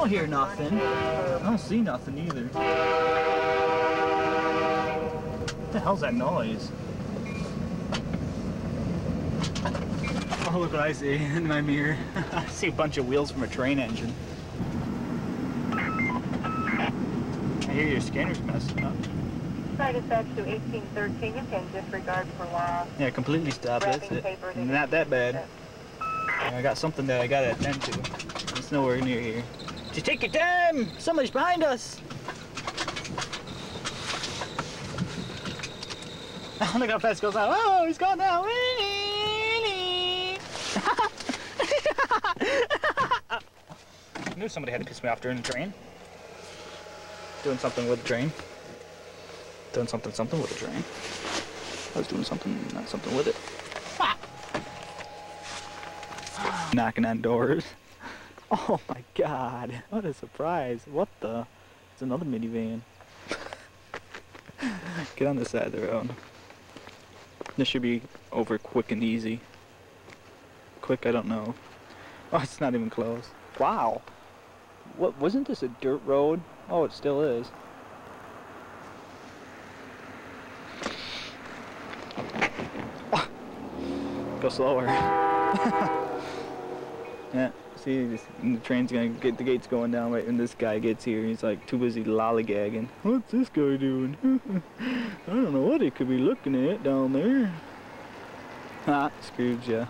don't hear nothing. I don't see nothing either. What the hell's that noise? Oh, look what I see in my mirror. I see a bunch of wheels from a train engine. I hear your scanner's messing up. Try dispatch to 1813. You can disregard for law. Yeah, completely stop. That's it. Not that bad. I got something that I gotta attend to. It's nowhere near here. Just take your time! Somebody's behind us! Oh, look how fast it goes out. Oh, he's gone now! I knew somebody had to piss me off during the train. Doing something with the train. Doing something with the train. I was doing something, not something with it. Knocking on doors. Oh my god, what a surprise. What the? It's another minivan. Get on this side of the road. This should be over quick and easy. Quick, I don't know. Oh, it's not even close. Wow. What, wasn't this a dirt road? Oh, it still is. Go slower. Yeah, see, the train's gonna get the gates going down right when this guy gets here. He's like too busy lollygagging. What's this guy doing? I don't know what he could be looking at down there. Ah, Scrooge, yeah.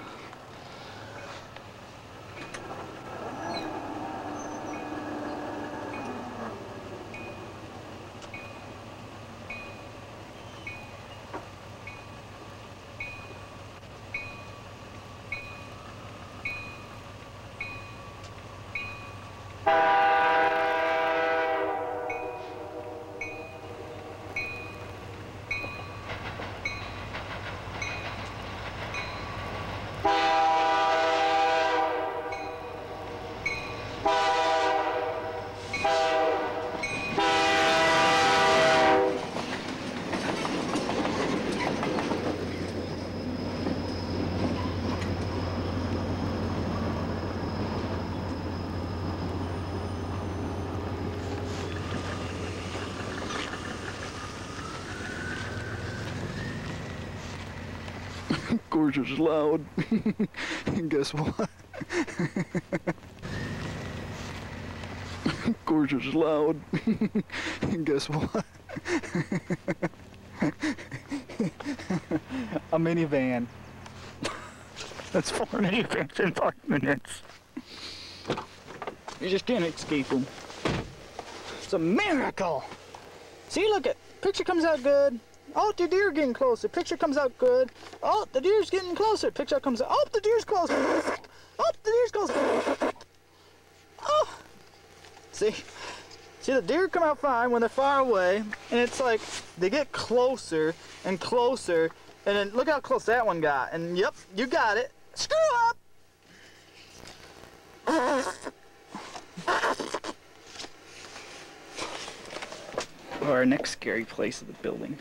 Of course it's loud. Guess what? Of course it's loud. Guess what? A minivan. That's 4 minivans in 5 minutes. You just can't escape them. It's a miracle. See, look at picture comes out good. Oh, the deer getting closer. Picture comes out good. Oh, the deer's getting closer. Picture comes out. Oh, the deer's closer. Oh, the deer's closer. Oh. See, the deer come out fine when they're far away, and it's like they get closer and closer, and then look how close that one got. And yep, you got it. Screw up. Our next scary place of the building.